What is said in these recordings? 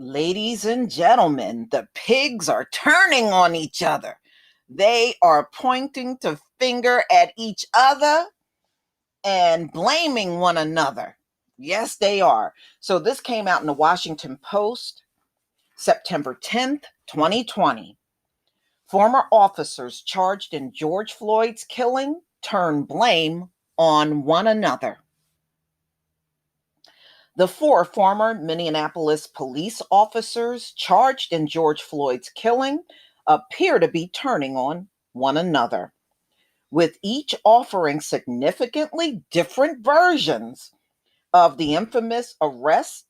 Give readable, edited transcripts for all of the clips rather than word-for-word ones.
Ladies and gentlemen, the pigs are turning on each other. They are pointing the finger at each other and blaming one another. Yes, they are. So this came out in the Washington Post, September 10th, 2020. Former officers charged in George Floyd's killing turn blame on one another. The four former Minneapolis police officers charged in George Floyd's killing appear to be turning on one another, with each offering significantly different versions of the infamous arrest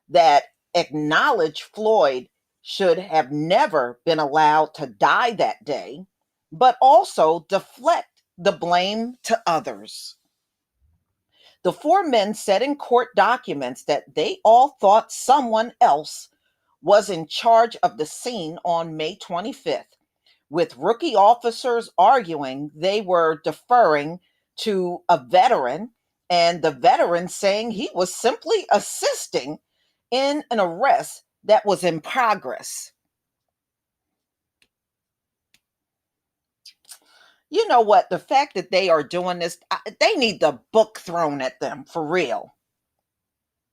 that acknowledge Floyd should have never been allowed to die that day, but also deflect the blame to others. The four men said in court documents that they all thought someone else was in charge of the scene on May 25th, with rookie officers arguing they were deferring to a veteran, and the veteran saying he was simply assisting in an arrest that was in progress. You know what? The fact that they are doing this, they need the book thrown at them for real.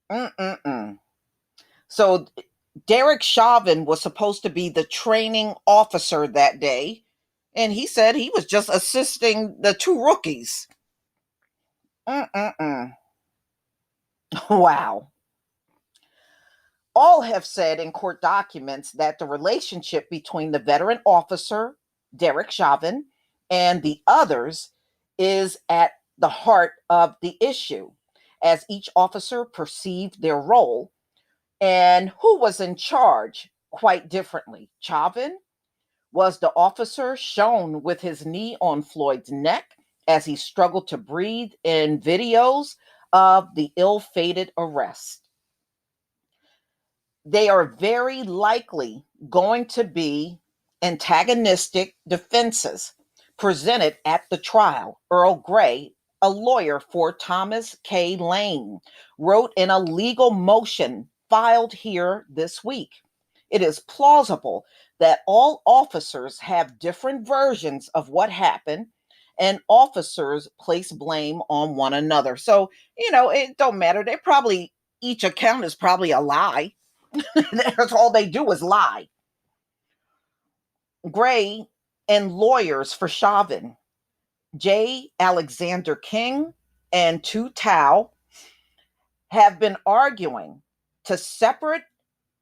Mm-mm-mm. So Derek Chauvin was supposed to be the training officer that day, and he said he was just assisting the two rookies. Mm-mm-mm. Wow. All have said in court documents that the relationship between the veteran officer, Derek Chauvin, and the others is at the heart of the issue, as each officer perceived their role and who was in charge quite differently. Chauvin was the officer shown with his knee on Floyd's neck as he struggled to breathe in videos of the ill-fated arrest. They are very likely going to be antagonistic defenses presented at the trial. Earl Gray, a lawyer for Thomas K. Lane, wrote in a legal motion filed here this week. It is plausible that all officers have different versions of what happened, and officers place blame on one another. So, it don't matter. They probably, each account is probably a lie. That's all they do is lie. Gray and lawyers for Chauvin, J. Alexander King and Tu Tao, have been arguing to separate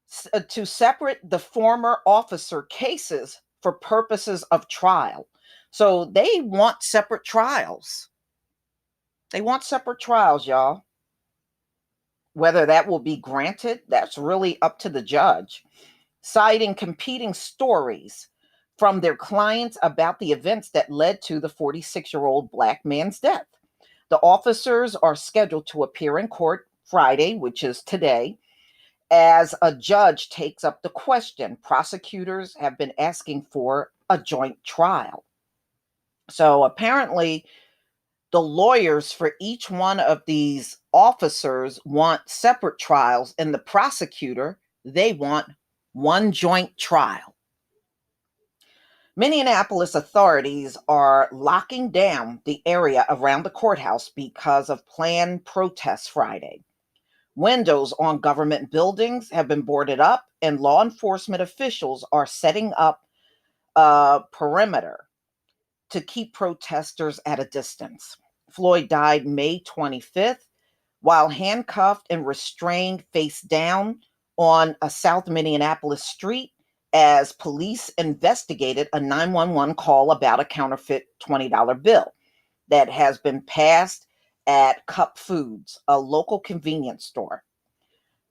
the former officer cases for purposes of trial. So they want separate trials. They want separate trials, y'all. Whether that will be granted, that's really up to the judge. Citing competing stories from their clients about the events that led to the 46-year-old Black man's death. The officers are scheduled to appear in court Friday, which is today, as a judge takes up the question. Prosecutors have been asking for a joint trial. So apparently, the lawyers for each one of these officers want separate trials, and the prosecutor, they want one joint trial. Minneapolis authorities are locking down the area around the courthouse because of planned protests Friday. Windows on government buildings have been boarded up, and law enforcement officials are setting up a perimeter to keep protesters at a distance. Floyd died May 25th while handcuffed and restrained face down on a South Minneapolis street as police investigated a 911 call about a counterfeit $20 bill that has been passed at Cup Foods, a local convenience store.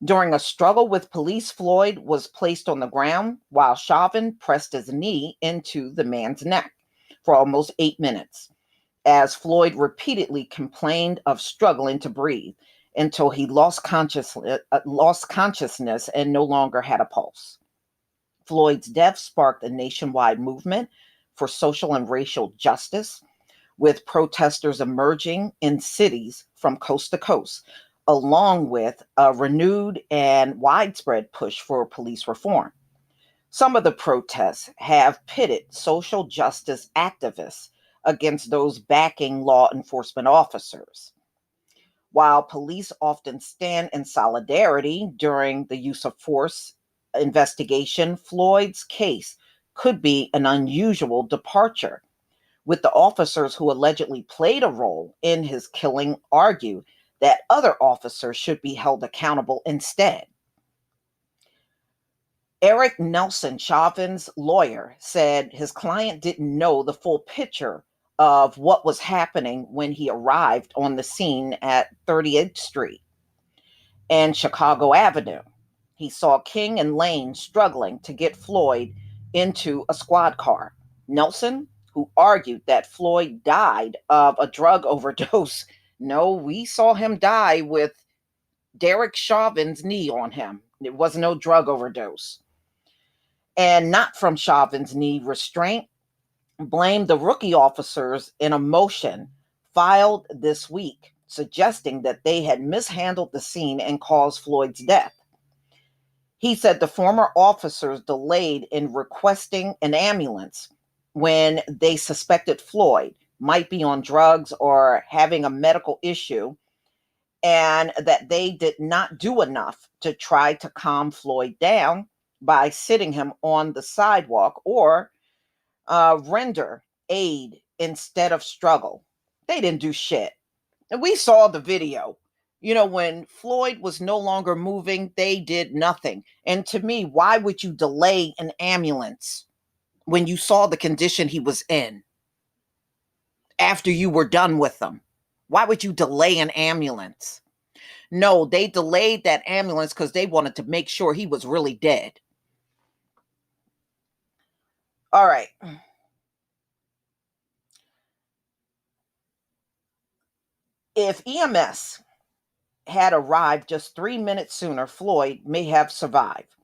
During a struggle with police, Floyd was placed on the ground while Chauvin pressed his knee into the man's neck for almost 8 minutes, as Floyd repeatedly complained of struggling to breathe until he lost consciousness and no longer had a pulse. Floyd's death sparked a nationwide movement for social and racial justice, with protesters emerging in cities from coast to coast, along with a renewed and widespread push for police reform. Some of the protests have pitted social justice activists against those backing law enforcement officers. While police often stand in solidarity during the use of force investigation, Floyd's case could be an unusual departure, with the officers who allegedly played a role in his killing argue that other officers should be held accountable instead. Eric Nelson, Chauvin's lawyer, said his client didn't know the full picture of what was happening when he arrived on the scene at 30th Street and Chicago Avenue. He saw King and Lane struggling to get Floyd into a squad car. Nelson, who argued that Floyd died of a drug overdose, no, we saw him die with Derek Chauvin's knee on him. It was no drug overdose. And not from Chauvin's knee restraint, blamed the rookie officers in a motion filed this week, suggesting that they had mishandled the scene and caused Floyd's death. He said the former officers delayed in requesting an ambulance when they suspected Floyd might be on drugs or having a medical issue, and that they did not do enough to try to calm Floyd down by sitting him on the sidewalk or render aid instead of struggle. They didn't do shit. And we saw the video. You know, when Floyd was no longer moving, they did nothing. And to me, why would you delay an ambulance when you saw the condition he was in after you were done with them? Why would you delay an ambulance? No, they delayed that ambulance because they wanted to make sure he was really dead. All right. If EMS had arrived just 3 minutes sooner, Floyd may have survived.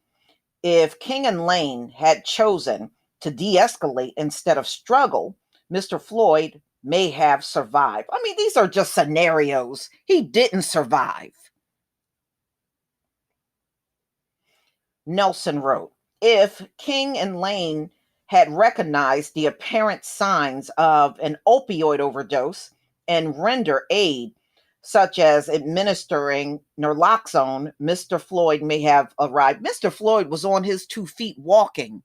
If King and Lane had chosen to de escalate instead of struggle, Mr. Floyd may have survived. I mean, these are just scenarios. He didn't survive. Nelson wrote, if King and Lane had recognized the apparent signs of an opioid overdose and render aid, such as administering naloxone, Mr. Floyd may have arrived. Mr. Floyd was on his 2 feet walking.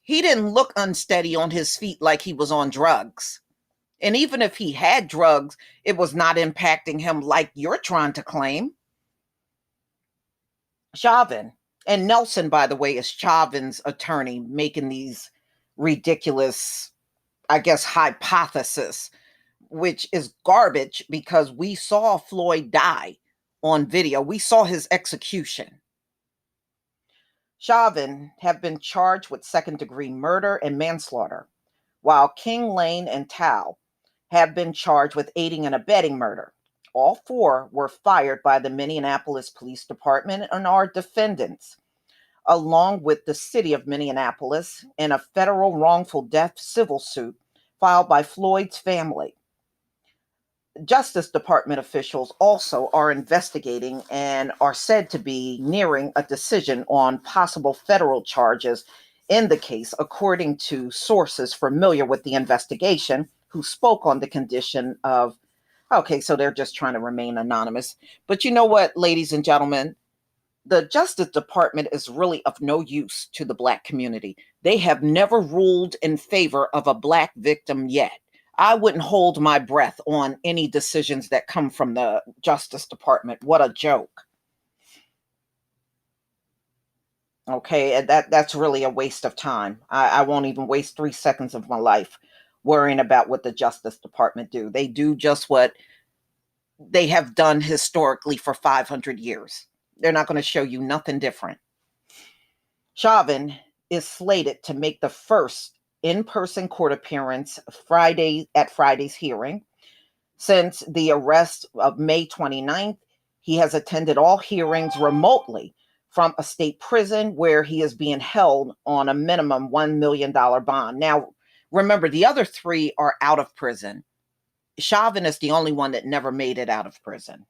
He didn't look unsteady on his feet like he was on drugs. And even if he had drugs, it was not impacting him like you're trying to claim. Chauvin, and Nelson, by the way, is Chauvin's attorney making these ridiculous, I guess, hypothesis, which is garbage because we saw Floyd die on video. We saw his execution. Chauvin have been charged with second-degree murder and manslaughter, while King, Lane, and Tao have been charged with aiding and abetting murder. All 4 were fired by the Minneapolis Police Department and are defendants, along with the city of Minneapolis, in a federal wrongful death civil suit filed by Floyd's family. Justice Department officials also are investigating and are said to be nearing a decision on possible federal charges in the case, according to sources familiar with the investigation who spoke on the condition of, okay, so they're just trying to remain anonymous. But you know what, ladies and gentlemen? The Justice Department is really of no use to the Black community. They have never ruled in favor of a Black victim yet. I wouldn't hold my breath on any decisions that come from the Justice Department. What a joke. Okay, and that's really a waste of time. I won't even waste 3 seconds of my life worrying about what the Justice Department do. They do just what they have done historically for 500 years. They're not going to show you nothing different. Chauvin is slated to make the first in-person court appearance at Friday's hearing. Since the arrest of May 29th, he has attended all hearings remotely from a state prison where he is being held on a minimum $1 million bond. Now, remember, the other 3 are out of prison. Chauvin is the only one that never made it out of prison.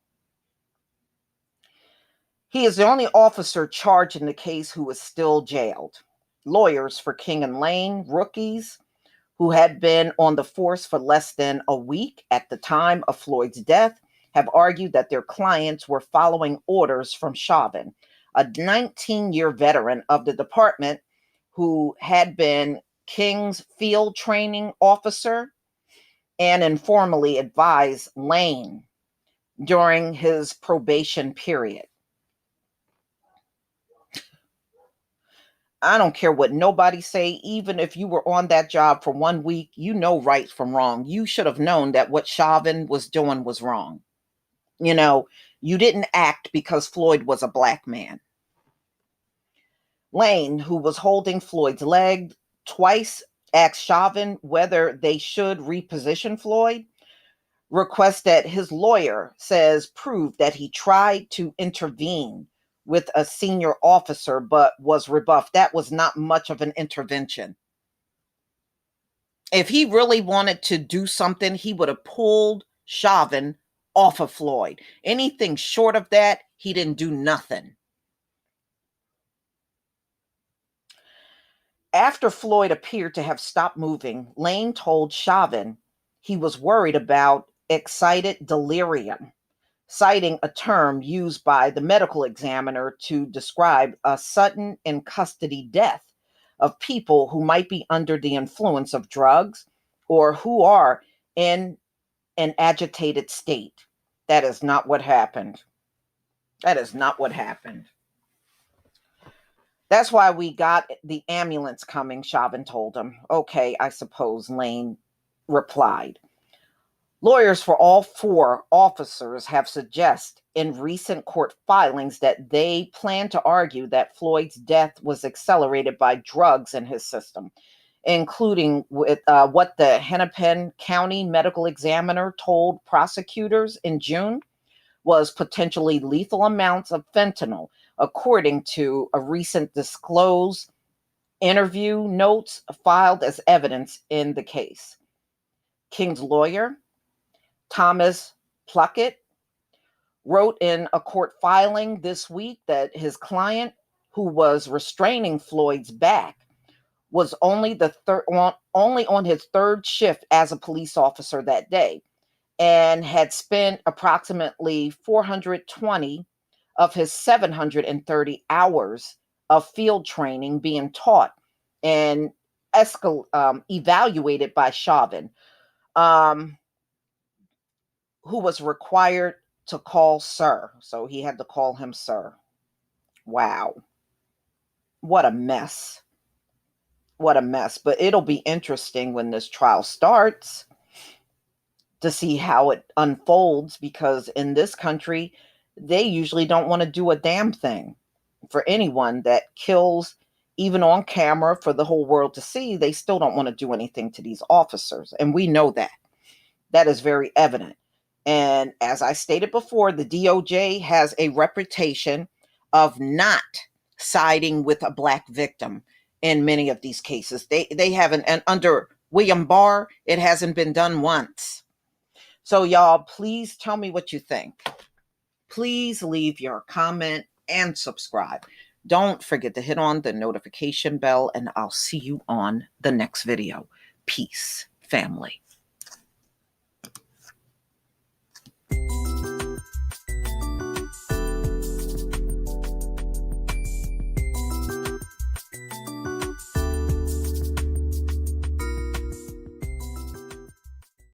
He is the only officer charged in the case who is still jailed. Lawyers for King and Lane, rookies who had been on the force for less than a week at the time of Floyd's death, have argued that their clients were following orders from Chauvin, a 19-year veteran of the department who had been King's field training officer and informally advised Lane during his probation period. I don't care what nobody say, even if you were on that job for 1 week, you know right from wrong. You should have known that what Chauvin was doing was wrong. You know, you didn't act because Floyd was a black man. Lane, who was holding Floyd's leg, twice asked Chauvin whether they should reposition Floyd. Request that his lawyer says proved that he tried to intervene with a senior officer but was rebuffed. That was not much of an intervention. If he really wanted to do something, he would have pulled Chauvin off of Floyd. Anything short of that, he didn't do nothing. After Floyd appeared to have stopped moving, Lane told Chauvin he was worried about excited delirium, citing a term used by the medical examiner to describe a sudden in custody death of people who might be under the influence of drugs or who are in an agitated state. That is not what happened. That is not what happened. That's why we got the ambulance coming, Chauvin told him. Okay, I suppose, Lane replied. Lawyers for all four officers have suggested in recent court filings that they plan to argue that Floyd's death was accelerated by drugs in his system, including with what the Hennepin County medical examiner told prosecutors in June was potentially lethal amounts of fentanyl, according to a recent disclosed interview notes filed as evidence in the case. King's lawyer, Thomas Pluckett, wrote in a court filing this week that his client, who was restraining Floyd's back, was only on his third shift as a police officer that day and had spent approximately 420 of his 730 hours of field training being taught and evaluated by Chauvin, who was required to call sir. So he had to call him sir. Wow. What a mess. What a mess. But it'll be interesting when this trial starts to see how it unfolds, because in this country, they usually don't want to do a damn thing. For anyone that kills, even on camera for the whole world to see, they still don't want to do anything to these officers. And we know that. That is very evident. And as I stated before, the DOJ has a reputation of not siding with a black victim in many of these cases. They haven't, and under William Barr, it hasn't been done once. So y'all, please tell me what you think. Please leave your comment and subscribe. Don't forget to hit on the notification bell, and I'll see you on the next video. Peace, family.